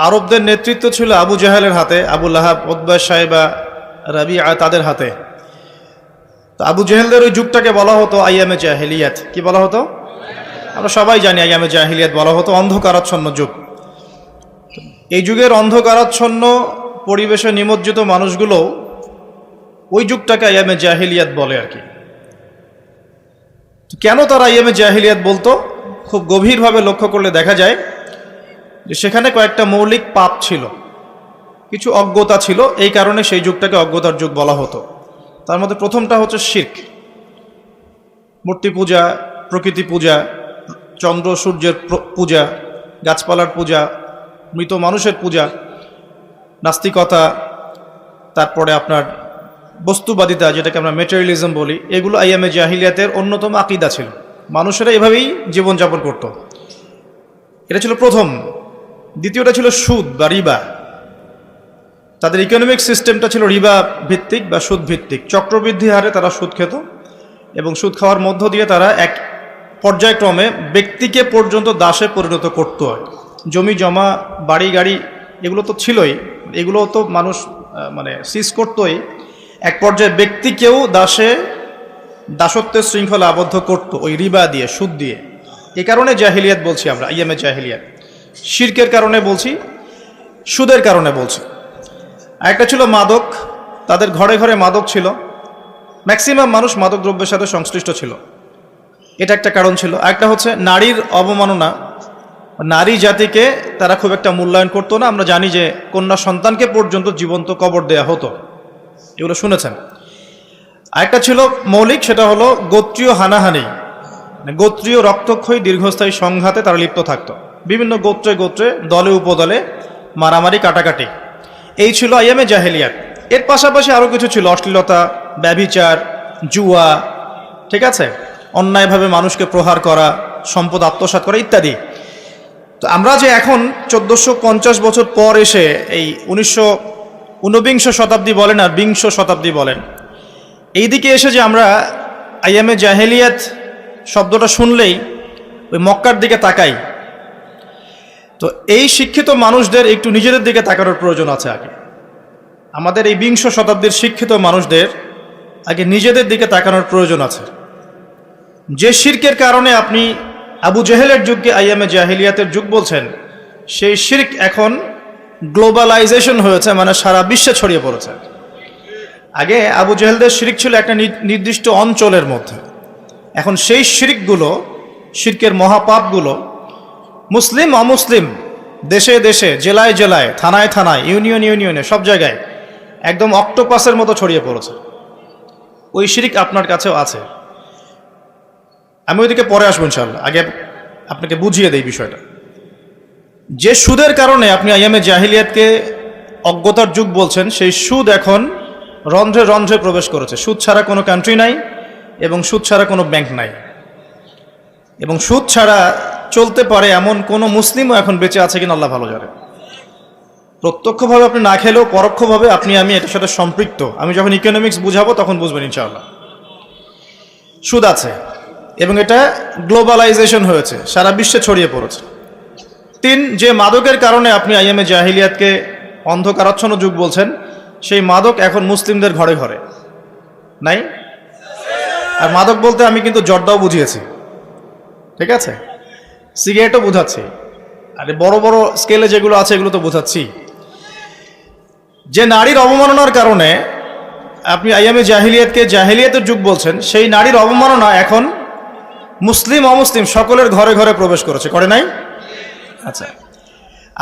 আরবদের নেতৃত্ব ছিল আবু জাহেলের হাতে, আবু লাহাব, উতবা, শাইবা, রাবিআ তাদের হাতে। তো আবু জাহেলদের ওই যুগটাকে বলা হতো আইয়ামে জাহিলিয়াত। কি বলা হতো? আমরা সবাই জানি আইয়ামে জাহিলিয়াত বলা হতো, অন্ধকারাচ্ছন্ন যুগ। এই যুগের অন্ধকারাচ্ছন্ন পরিবেশে নিমজ্জিত মানুষগুলো ওই যুগটাকে আইয়ামে জাহিলিয়াত বলে আর কি। কেন তারা আইয়ামে জাহিলিয়াত বলতো? খুব গভীরভাবে লক্ষ্য করলে দেখা যায় যে সেখানে কয়েকটা মৌলিক পাপ ছিল, কিছু অজ্ঞতা ছিল, এই কারণে সেই যুগটাকে অজ্ঞতার যুগ বলা হতো। তার মধ্যে প্রথমটা হচ্ছে শিরক, মূর্তি পূজা, প্রকৃতি পূজা, চন্দ্র সূর্যের পূজা, গাছপালার পূজা, মৃত মানুষের পূজা, নাস্তিকতা, তারপরে আপনার বস্তুবাদিতা, যেটাকে আমরা মেটেরিয়ালিজম বলি, এগুলো আইয়ামে জাহিলিয়াতের অন্যতম আকিদা ছিল। মানুষেরা এভাবেই জীবনযাপন করত। এটা ছিল প্রথম। দ্বিতীয়টা ছিল সুদ বা রিবা। তাদের ইকোনমিক সিস্টেমটা ছিল রিবা ভিত্তিক বা সুদ ভিত্তিক। চক্রবৃদ্ধি হারে তারা সুদ খেত এবং সুদ খাওয়ার মধ্য দিয়ে তারা এক পর্যায়ক্রমে ব্যক্তিকে পর্যন্ত দাসে পরিণত করত। জমি জমা, বাড়ি গাড়ি এগুলো তো ছিলই, এগুলো তো মানুষ সিজ করতই। এক পর্যায়ে ব্যক্তিকেও দাসত্বের শৃঙ্খলা আবদ্ধ করত ওই রিবা দিয়ে, সুদ দিয়ে। এ কারণে জাহিলিয়াত বলছি আমরা, আইয়ামে জাহিলিয়াত। শিরকের কারণে বলছি, সুদের কারণে বলছি। আরেকটা ছিল মাদক। তাদের ঘরে ঘরে মাদক ছিল, ম্যাক্সিমাম মানুষ মাদক দ্রব্যের সাথে সংশ্লিষ্ট ছিল, এটা একটা কারণ ছিল। আরেকটা হচ্ছে নারীর অবমাননা। নারী জাতিকে তারা খুব একটা মূল্যায়ন করতো না। আমরা জানি যে কন্যা সন্তানকে পর্যন্ত জীবন্ত কবর দেয়া হতো, এগুলো শুনেছেন। আরেকটা ছিল মৌলিক, সেটা হলো গোত্রীয় হানাহানি, গোত্রীয় রক্তক্ষয়ী দীর্ঘস্থায়ী সংঘাতে তারা লিপ্ত থাকতো। বিভিন্ন গোত্রে গোত্রে, দলে উপদলে মারামারি, কাটাকাটি, এই ছিল আইয়ামে জাহেলিয়াত। এর পাশাপাশি আরও কিছু ছিল, অশ্লীলতা, ব্যভিচার, জুয়া, ঠিক আছে, অন্যায়ভাবে মানুষকে প্রহার করা, সম্পদ আত্মসাৎ করা ইত্যাদি। তো আমরা যে এখন 1450 বছর পর এসে এই 19 শতাব্দী বলেন আর 20 শতাব্দী বলেন, এই দিকে এসে যে আমরা আইয়ামে জাহেলিয়াত শব্দটা শুনলেই ওই মক্কার দিকে তাকাই, তো এই শিক্ষিত মানুষদের একটু নিজেদের দিকে তাকানোর প্রয়োজন আছে। আগে আমাদের এই 20 শতাব্দীর শিক্ষিত মানুষদের আগে নিজেদের দিকে তাকানোর প্রয়োজন আছে। যে শিরকের কারণে আপনি আবু জেহেলের যুগকে আইয়ামে জাহিলিয়াতের যুগ বলছেন, সেই শিরক এখন গ্লোবালাইজেশন হয়েছে, মানে সারা বিশ্বে ছড়িয়ে পড়েছে। আগে আবু জেহেলদের শিরক ছিল একটা নির্দিষ্ট অঞ্চলের মধ্যে, এখন সেই শিরকগুলো, শিরকের মহাপাপগুলো মুসলিম অমুসলিম, দেশে দেশে, জেলায় জেলায়, থানায় থানায়, ইউনিয়নে, সব জায়গায় একদম অক্টোপাসের মতো ছড়িয়ে পড়েছে। ওই শিরক আপনার কাছেও আছে। আমি ওইদিকে পরে আসবো ইনশাআল্লাহ, আগে আপনাকে বুঝিয়ে দেই বিষয়টা। যে সুদের কারণে আপনি আইয়ামে জাহিলিয়াতকে অজ্ঞতার যুগ বলছেন, সেই সুদ এখন রন্ধ্রে রন্ধ্রে প্রবেশ করেছে। সুদ ছাড়া কোনো কান্ট্রি নাই এবং সুদ ছাড়া কোনো ব্যাংক নাই, এবং সুদ ছাড়া চলতে পারে এমন কোনো মুসলিমও এখন বেঁচে আছে কিনা আল্লাহ ভালো জানে। প্রত্যক্ষভাবে আপনি না খেলেও পরোক্ষভাবে আপনি আমি এটার সাথে সম্পৃক্ত। আমি যখন ইকোনমিক্স বুঝাবো তখন বুঝবেন ইনশাআল্লাহ। সুদ আছে এবং এটা গ্লোবালাইজেশন হয়েছে, সারা বিশ্বে ছড়িয়ে পড়েছে। 3, যে মাদকের কারণে আপনি আইয়ামে জাহিলিয়াতকে অন্ধকারাচ্ছন্ন যুগ বলছেন, সেই মাদক এখন মুসলিমদের ঘরে ঘরে নাই। আর মাদক বলতে আমি কিন্তু জর্দাও বুঝিয়েছি, ঠিক আছে, সিগারেটও বোঝাচ্ছি, আরে বড় বড় স্কেলে যেগুলো আছে এগুলো তো বোঝাচ্ছি। যে নারীর অবমাননার কারণে আপনি আইয়ামে জাহিলিয়াতকে জাহিলিয়াতের যুগ বলছেন, সেই নারীর অবমাননা এখন মুসলিম অমুসলিম সকলের ঘরে ঘরে প্রবেশ করেছে, করে নাই? আচ্ছা।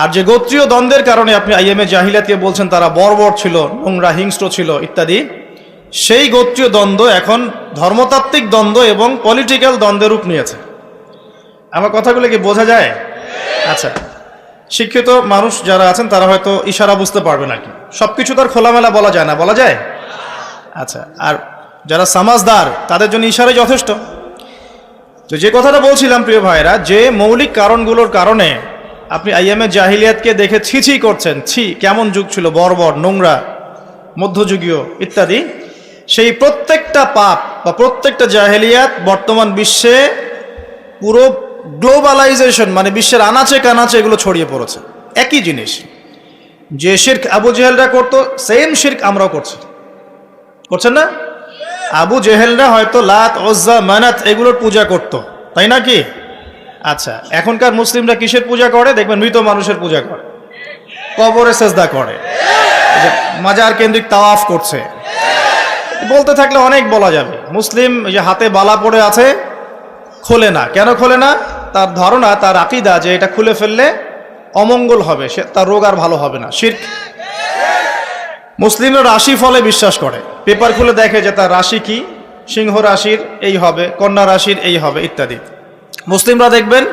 আর যে গোত্রীয় দ্বন্দ্বের কারণে আপনি আইয়ামে জাহিলিয়াতকে বলছেন তারা বর্বর ছিল, নোংরা, হিংস্র ছিল ইত্যাদি, সেই গোত্রীয় দ্বন্দ্ব এখন ধর্মতাত্ত্বিক দ্বন্দ্ব এবং পলিটিক্যাল দ্বন্দ্বের রূপ নিয়েছে। আমার কথাগুলো কি বোঝা যায়? আচ্ছা, শিক্ষিত মানুষ যারা আছেন তারা হয়তো ইশারা বুঝতে পারবেন আর কি। সবকিছু তার খোলামেলা বলা যায় না, বলা যায়? আচ্ছা, আর যারা সমাজদার তাদের জন্য ইশারাই যথেষ্ট। তো যে কথাটা বলছিলাম প্রিয় ভাইরা, যে মৌলিক কারণগুলোর কারণে আপনি আইয়ামে জাহিলিয়াতকে দেখে ছি করছেন, ছি কেমন যুগ ছিল, বর্বর, নোংরা, মধ্যযুগীয় ইত্যাদি, সেই প্রত্যেকটা পাপ বা প্রত্যেকটা জাহিলিয়াত বর্তমান বিশ্বে পুরো গ্লোবালাইজেশন, মানে বিশ্বের আনাচে কানাচে এগুলো ছড়িয়ে পড়েছে। একই জিনিস। যে শিরক আবু জেহেলরা করতো, সেম শিরক আমরাও করছি, করছেন না? আবু জেহেলরা হয়তো লাত, উজ্জা, মানাত এগুলোর পূজা করত, তাই না কি? আচ্ছা, এখনকার মুসলিমরা কিসের পূজা করে? দেখবেন মৃত মানুষের পূজা করে, কবরে সেজদা করে, মাজার কেন্দ্রিক তাওয়াফ করছে। বলতে থাকলে অনেক বলা যাবে। মুসলিম যে হাতে বালা পড়ে আছে, খোলে না। কেন খোলে না? তার ধারণা, তার আকীদা যে এটা খুলে ফেললে অমঙ্গল হবে, সে তার রোগ আর ভালো হবে না। শিরক। মুসলিমরা রাশি ফলে বিশ্বাস করে, পেপার খুলে দেখে যে তার রাশি কি, সিংহ রাশির এই হবে, কন্যা রাশির এই হবে ইত্যাদি। মুসলিমরা দেখবেন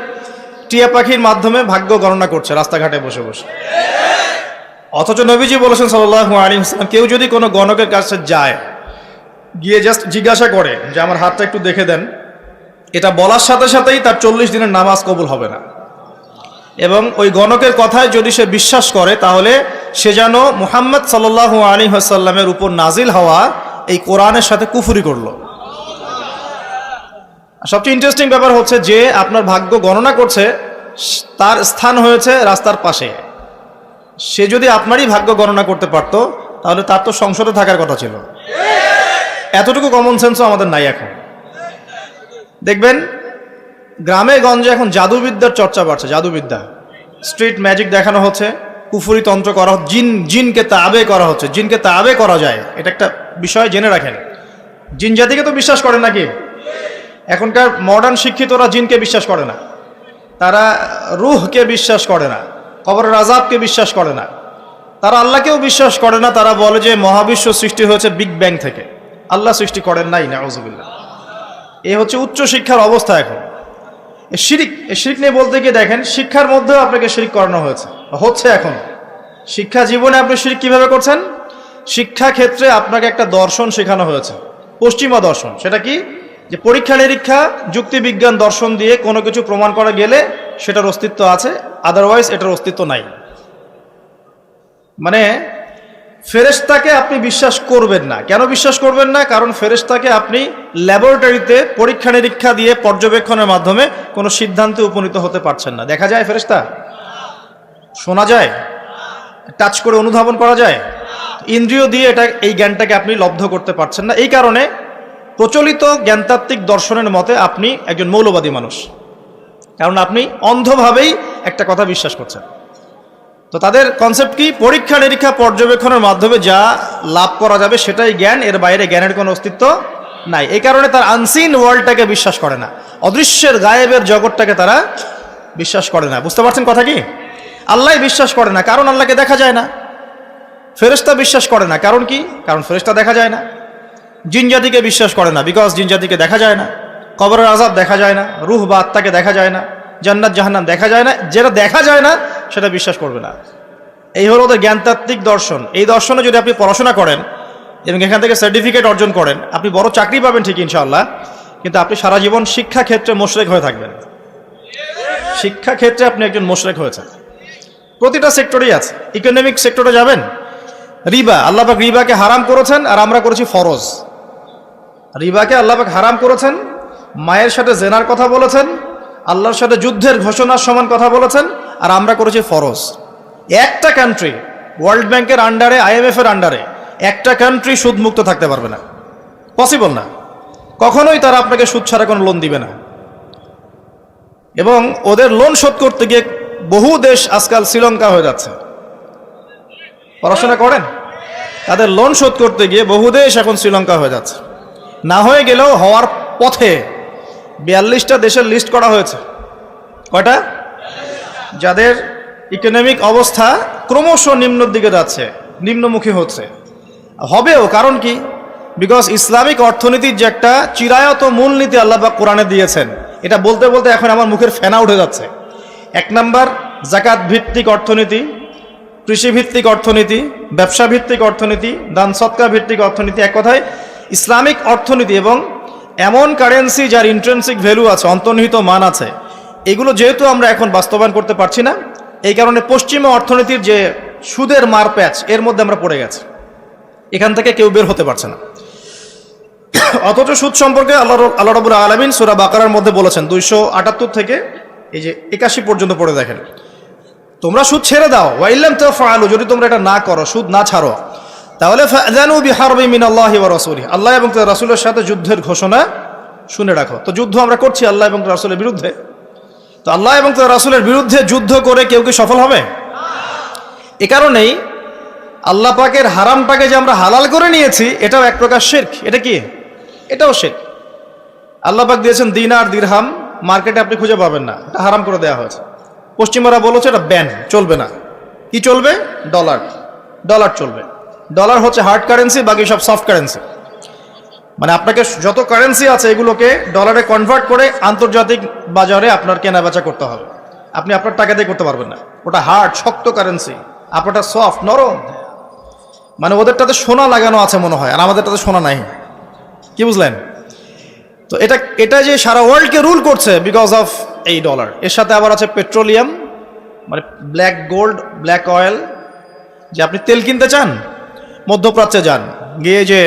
টিয়া পাখির মাধ্যমে ভাগ্য গণনা করছে রাস্তাঘাটে বসে বসে। অথচ নবীজি বলেছেন সাল্লাল্লাহু আলাইহি ওয়াসাল্লাম, কেউ যদি কোনো গণকের কাছে যায়, গিয়ে জাস্ট জিজ্ঞাসা করে যে আমার হাতটা একটু দেখে দেন, এটা বলার সাথে সাথেই তার 40 দিনের নামাজ কবুল হবে না। এবং ওই গণকের কথায় যদি সে বিশ্বাস করে, তাহলে সে যেন মুহাম্মদ সাল্লাল্লাহু আলাইহি ওয়াসাল্লামের উপর নাজিল হওয়া এই কোরআনের সাথে কুফরি করলো। সবচেয়ে ইন্টারেস্টিং ব্যাপার হচ্ছে যে আপনার ভাগ্য গণনা করছে, তার স্থান হয়েছে রাস্তার পাশে। সে যদি আপনারই ভাগ্য গণনা করতে পারত, তাহলে তার তো সংসদে থাকার কথা ছিল। এতটুকু কমন সেন্সও আমাদের নাই এখন। দেখবেন গ্রামে গঞ্জে এখন জাদুবিদ্যার চর্চা বাড়ছে। জাদুবিদ্যা, স্ট্রিট ম্যাজিক দেখানো হচ্ছে, কুফরি তন্ত্র করা হচ্ছে, জিনকে তাবে করা হচ্ছে। জিনকে তাবে করা যায়, এটা একটা বিষয় জেনে রাখেন। জিন জাতিকে তো বিশ্বাস করে নাকি? এখনকার মডার্ন শিক্ষিতরা জিনকে বিশ্বাস করে না, তারা রুহকে বিশ্বাস করে না, কবরের আযাবকে বিশ্বাস করে না, তারা আল্লাহকেও বিশ্বাস করে না। তারা বলে যে মহাবিশ্ব সৃষ্টি হয়েছে বিগ ব্যাং থেকে, আল্লাহ সৃষ্টি করেন নাই, নাউযুবিল্লাহ। এ হচ্ছে উচ্চ শিক্ষার অবস্থা এখন। শিরিক, শিরিক নিয়ে বলতে গিয়ে দেখেন শিক্ষার মধ্যেও আপনাকে শিরিক করানো হচ্ছে এখন। শিক্ষা জীবনে আপনি শিরিক কিভাবে করছেন? শিক্ষা ক্ষেত্রে আপনাকে একটা দর্শন শেখানো হয়েছে, পশ্চিমা দর্শন। সেটা কি? যে পরীক্ষা নিরীক্ষা, যুক্তি বিজ্ঞান দর্শন দিয়ে কোনো কিছু প্রমাণ করা গেলে সেটার অস্তিত্ব আছে, আদারওয়াইজ এটার অস্তিত্ব নাই। মানে ফেরেশতাকে আপনি বিশ্বাস করবেন না। কেন বিশ্বাস করবেন না? কারণ ফেরেশতাকে আপনি ল্যাবরেটরিতে পরীক্ষা নিরীক্ষা দিয়ে পর্যবেক্ষণের মাধ্যমে কোনো সিদ্ধান্তে উপনীত হতে পারছেন না। দেখা যায় ফেরেশতা, শোনা যায়, টাচ করে অনুধাবন করা যায়, ইন্দ্রিয় দিয়ে এই জ্ঞানটাকে আপনি লব্ধ করতে পারছেন না। এই কারণে প্রচলিত জ্ঞানতাত্ত্বিক দর্শনের মতে আপনি একজন মৌলবাদী মানুষ, কারণ আপনি অন্ধভাবেই একটা কথা বিশ্বাস করছেন। তো তাদের কনসেপ্ট কি? পরীক্ষা নিরীক্ষা পর্যবেক্ষণের মাধ্যমে যা লাভ করা যাবে সেটাই জ্ঞান, এর বাইরে জ্ঞানের কোনো অস্তিত্ব নাই। এই কারণে তার আনসিন ওয়ার্ল্ডটাকে বিশ্বাস করে না, অদৃশ্যের গায়েবের জগৎটাকে তারা বিশ্বাস করে না। বুঝতে পারছেন কথা কি? আল্লাহ বিশ্বাস করে না, কারণ আল্লাহকে দেখা যায় না। ফেরেশতা বিশ্বাস করে না, কারণ কি? কারণ ফেরেশতা দেখা যায় না। জিন জাতিকে বিশ্বাস করে না, বিকজ জিন জাতিকে দেখা যায় না। কবরের আযাব দেখা যায় না, রূহ বা আত্মাকে দেখা যায় না, জান্নাত জাহান্নাম দেখা যায় না। যেটা দেখা যায় না সেটা বিশ্বাস করবে না। এই হলো ওদের জ্ঞানতাত্ত্বিক দর্শন। এই দর্শনে যদি আপনি পড়াশোনা করেন এবং এখান থেকে সার্টিফিকেট অর্জন করেন, আপনি বড় চাকরি পাবেন ঠিক ইনশাআল্লাহ, কিন্তু আপনি সারা জীবন শিক্ষা ক্ষেত্রে মুশরিক হয়ে থাকবেন। শিক্ষা ক্ষেত্রে আপনি একজন মুশরিক হয়েছেন। প্রতিটা সেক্টরেই আছে। ইকোনমিক সেক্টরে যাবেন, রিবা, আল্লাহ পাক রিবাকে হারাম করেছেন আর আমরা করেছি ফরজ। রিবাকে আল্লাহ পাক হারাম করেছেন, মায়ের সাথে জেনার কথা বলেছেন, আল্লাহর সাথে যুদ্ধের ঘোষণার সমান কথা বলেছেন, আর আমরা করেছি ফরজ। একটা কান্ট্রি ওয়ার্ল্ড ব্যাংকের আন্ডারে, IMF এর আন্ডারে একটা কান্ট্রি সুদমুক্ত থাকতে পারবে না, পসিবল না। কখনোই তারা আপনাকে সুদ ছাড়া কোনো লোন দিবে না। এবং ওদের লোন শোধ করতে গিয়ে বহু দেশ আজকাল শ্রীলঙ্কা হয়ে যাচ্ছে। পড়াশোনা করেন, তাদের লোন শোধ করতে গিয়ে বহু দেশ এখন শ্রীলঙ্কা হয়ে যাচ্ছে। না হয়ে গেলেও হওয়ার পথে 42টা দেশের লিস্ট করা হয়েছে। কয়টা? যাদের ইকোনমিক অবস্থা ক্রমশ নিম্নের দিকে যাচ্ছে, নিম্নমুখী হচ্ছে, হবেও। কারণ কি? বিকজ ইসলামিক অর্থনীতির যে একটা চিরায়ত মূলনীতি আল্লাহ পাক কোরআনে দিয়েছেন, এটা বলতে বলতে এখন আমার মুখের ফেনা উঠে যাচ্ছে। 1 নাম্বার যাকাত ভিত্তিক অর্থনীতি, কৃষিভিত্তিক অর্থনীতি, ব্যবসা ভিত্তিক অর্থনীতি, দান সৎকা ভিত্তিক অর্থনীতি। এক কথায় ইসলামিক অর্থনীতি এবং এমন কারেন্সি যার ইন্ট্রেন্সিক ভ্যালু আছে, অন্তর্নিহিত মান আছে, এগুলো যেহেতু আমরা এখন বাস্তবায়ন করতে পারছি না, এই কারণে পশ্চিমা অর্থনীতির যে সুদের মার প্যাচ, এর মধ্যে আমরা পড়ে গেছি। এখান থেকে কেউ বের হতে পারছে না। অথচ সুদ সম্পর্কে আল্লাহ রাব্বুল আলামিন সূরা বাকারার মধ্যে বলেছেন 278 থেকে এই যে 81 পর্যন্ত পড়ে দেখেন। তো তোমরা সুদ ছেড়ে দাও, ওয়া ইল্লাম তাফআলু, যদি তোমরা এটা না করো, সুদ না ছাড়ো, তাহলে ফাযানু বিহারবিন মিনাল্লাহি ওয়া রাসূলিহি, আল্লাহ এবং তার রাসূলের সাথে যুদ্ধের ঘোষণা শুনে রাখো। তো যুদ্ধ আমরা করছি আল্লাহ এবং তার রাসূলের বিরুদ্ধে। তো আল্লাহ এবং তার রাসূলের বিরুদ্ধে যুদ্ধ করে কেউ কি সফল হবে? এ কারণেই আল্লাহ পাকের হারামটাকে যে আমরা হালাল করে নিয়েছি, এটাও এক প্রকার শিরক। এটা কি? এটাও শিরক। আল্লাহ পাক দিয়েছেন দিনার দিরহাম, মার্কেটে আপনি খুঁজে পাবেন না, এটা হারাম করে দেওয়া হয়েছে। পশ্চিমারা বলেছে এটা ব্যান, চলবে না। কি চলবে? ডলার। ডলার চলবে। ডলার হচ্ছে হার্ড কারেন্সি, বাকি সব সফট কারেন্সি। মানে আপনাকে যত কারেন্সি আছে এগুলোকে ডলারে কনভার্ট করে আন্তর্জাতিক বাজারে আপনার কেনা বেচা করতে হবে। আপনি আপনার টাকা দিয়ে করতে পারবেন না। ওটা হার্ড, শক্ত কারেন্সি, আপনারটা সফট, নরম। মানে ওদেরটাতে সোনা লাগানো আছে মনে হয়, আর আমাদেরটাতে সোনা নাই। কি বুঝলেন? তো এটা যে সারা ওয়ার্ল্ডকে রুল করছে বিকজ অফ এই ডলার। এর সাথে আবার আছে পেট্রোলিয়াম, মানে ব্ল্যাক গোল্ড, ব্ল্যাক অয়েল। যে আপনি তেল কিনতে চান, মধ্যপ্রাচ্যে যান, গিয়ে যে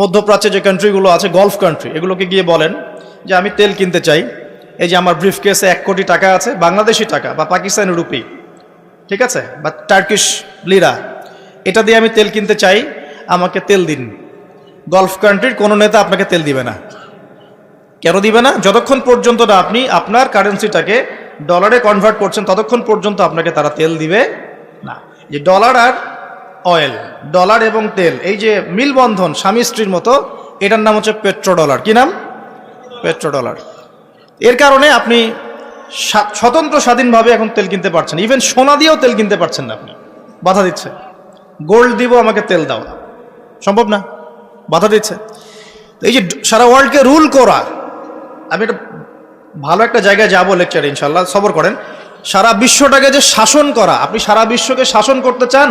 মধ্যপ্রাচ্যে যে কান্ট্রিগুলো আছে, গলফ কান্ট্রি, এগুলোকে গিয়ে বলেন যে আমি তেল কিনতে চাই, এই যে আমার ব্রিফকেসে 1 কোটি টাকা আছে, বাংলাদেশি টাকা বা পাকিস্তানি রুপি, ঠিক আছে, বা টার্কিশ লিরা, এটা দিয়ে আমি তেল কিনতে চাই, আমাকে তেল দিন। গলফ কান্ট্রির কোনো নেতা আপনাকে তেল দিবে না। কেন দিবে না? যতক্ষণ পর্যন্ত না আপনি আপনার কারেন্সিটাকে ডলারে কনভার্ট করছেন, ততক্ষণ পর্যন্ত আপনাকে তারা তেল দিবে না। যে ডলার আর অয়েল, ডলার এবং তেল, এই যে মিলবন্ধন স্বামী স্ত্রীর মতো, এটার নাম হচ্ছে পেট্রো ডলার। কি নাম? Petro dollar. এর কারণে আপনি স্বতন্ত্র স্বাধীনভাবে এখন তেল কিনতে পারছেন। ইভেন সোনা দিয়েও তেল কিনতে পারছেন না, আপনি বাধা দিচ্ছে। গোল্ড দিব, আমাকে তেল দাও, সম্ভব না, বাধা দিচ্ছে। এই যে সারা ওয়ার্ল্ডকে রুল করা, আমি এটা ভালো একটা জায়গায় যাবো লেকচারে ইনশাল্লাহ, সবর করেন। সারা বিশ্বটাকে যে শাসন করা, আপনি সারা বিশ্বকে শাসন করতে চান,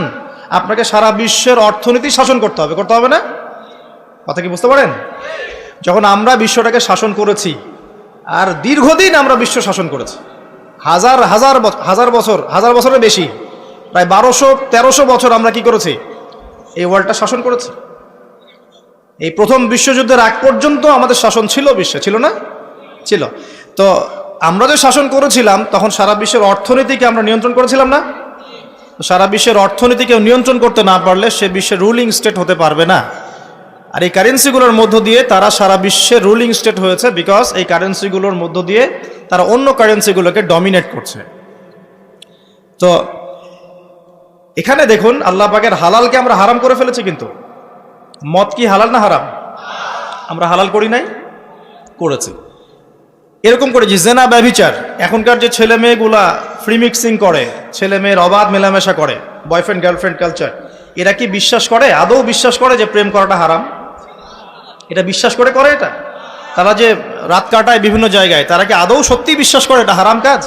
আপনাকে সারা বিশ্বের অর্থনীতি শাসন করতে হবে, করতে হবে না? কথা কি বুঝতে পারেন? যখন আমরা বিশ্বটাকে শাসন করেছি, আর দীর্ঘদিন আমরা বিশ্ব শাসন করেছি, হাজার বছরের বেশি, প্রায় 1200-1300 বছর আমরা কি করেছি? এই ওয়ার্ল্ডটা শাসন করেছি। এই প্রথম বিশ্বযুদ্ধের আগ পর্যন্ত আমাদের শাসন ছিল বিশ্বে, ছিল না? ছিল। তো আমরা যে শাসন করেছিলাম, তখন সারা বিশ্বের অর্থনীতিকে আমরা নিয়ন্ত্রণ করেছিলাম না? সারা বিশ্বের অর্থনীতিকে নিয়ন্ত্রণ করতে না পারলে সে বিশ্বের রুলিং স্টেট হতে পারবে না। আর এই কারেন্সিগুলোর মধ্য দিয়ে তারা সারা বিশ্বের রুলিং স্টেট হয়েছে, বিকজ এই কারেন্সিগুলোর মধ্য দিয়ে তারা অন্য কারেন্সিগুলোকে ডমিনেট করছে। তো এখানে দেখুন, আল্লাহ পাকের হালালকে আমরা হারাম করে ফেলেছি। কিন্তু মদ কি হালাল না হারাম? আমরা হালাল করি নাই, করেছি। এরকম করে যে জেনা, ব্যভিচার, এখনকার যে ছেলে মেয়েগুলা ফ্রি মিক্সিং করে, ছেলে মেয়ের অবাধ মেলামেশা করে, বয়ফ্রেন্ড গার্লফ্রেন্ড কালচার, এরা কি বিশ্বাস করে, আদৌ বিশ্বাস করে যে প্রেম করাটা হারাম? এটা বিশ্বাস করে করে এটা? তারা যে রাত কাটায় বিভিন্ন জায়গায়, তারা কি আদৌ সত্যি বিশ্বাস করে এটা হারাম কাজ?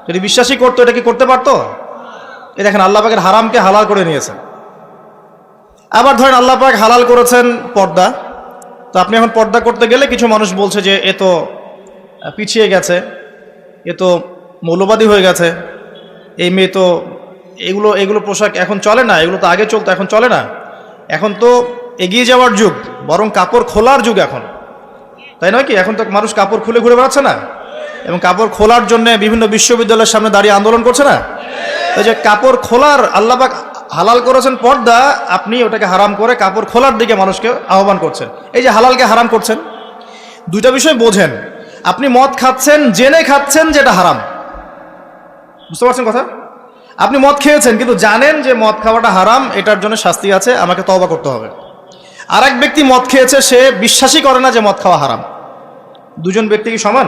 যদি বিশ্বাসই করতো, এটা কি করতে পারতো? এই দেখেন, আল্লাহ পাকের হারামকে হালাল করে নিয়েছেন। আবার ধরেন আল্লাহ পাক হালাল করেছেন পর্দা। তো আপনি এখন পর্দা করতে গেলে কিছু মানুষ বলছে যে এ তো পিছিয়ে গেছে, এ তো মৌলবাদী হয়ে গেছে, এই মেয়ে তো এগুলো পোশাক এখন চলে না, এগুলো তো আগে চলতো, এখন চলে না, এখন তো এগিয়ে যাওয়ার যুগ, বরং কাপড় খোলার যুগ এখন, তাই নয় কি? এখন তো মানুষ কাপড় খুলে ঘুরে বেড়াচ্ছে না, এবং কাপড় খোলার জন্য বিভিন্ন বিশ্ববিদ্যালয়ের সামনে দাঁড়িয়ে আন্দোলন করছে না? এই যে কাপড় খোলার আল্লাহ পাক হালাল করেছেন পর্দা, আপনি ওটাকে হারাম করে কাপড় খোলার দিকে মানুষকে আহ্বান করছেন। এই যে হালালকে হারাম করছেন, দুইটা বিষয় বোঝেন। আপনি মদ খাচ্ছেন, জেনে খাচ্ছেন যেটা হারাম, বুঝতে পারছেন কথা? আপনি মদ খেয়েছেন কিন্তু জানেন যে মদ খাওয়াটা হারাম, এটার জন্য শাস্তি আছে, আমাকে তওবা করতে হবে। আর এক ব্যক্তি মদ খেয়েছে, সে বিশ্বাসই করে না যে মদ খাওয়া হারাম। দুজন ব্যক্তি কি সমান?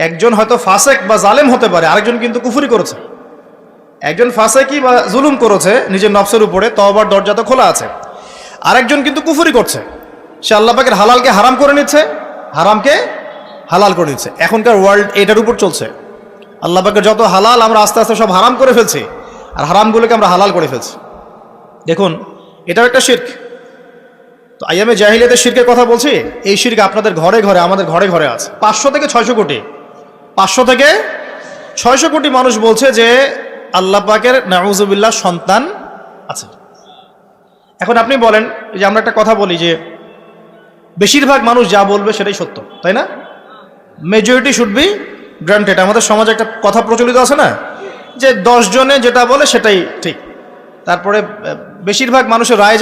একজন হয়তো ফাসেক বা জালেম হতে পারে, আরেকজন কিন্তু কুফরি করেছে। একজন ফাসেকি বা জুলুম করেছে নিজের নফসের উপরে, তওবার দরজা তো খোলা আছে। আরেকজন কিন্তু কুফরি করছে, সে আল্লাহ পাকের হালালকে হারাম করে নিচ্ছে, হারামকে হালাল করে নিচ্ছে। এখনকার ওয়ার্ল্ড এটার উপর চলছে। আল্লাহ পাকের যত হালাল আমরা আস্তে আস্তে সব হারাম করে ফেলছি, আর হারামগুলোকে আমরা হালাল করে ফেলছি। দেখুন, এটাও একটা শিরক। তো আইয়ামে জাহিলিয়াতের শিরকের কথা বলছি, এই শিরক আপনাদের ঘরে ঘরে, আমাদের ঘরে ঘরে আছে। 500 থেকে 600 কোটি, 500 থেকে 600 কোটি মানুষ বলছে যে আল্লাহ পাকের নাউযুবিল্লাহ সন্তান আছে। এখন আপনি বলেন যে আমরা একটা কথা বলি যে বেশিরভাগ মানুষ যা বলবে সেটাই সত্য, তাই না? মেজরিটি শুড বি গ্রান্টেড, আমাদের সমাজে একটা কথা প্রচলিত আছে না, যে 10 জনে যেটা বলে সেটাই ঠিক। তারপরে বেশিরভাগ মানুষের রায়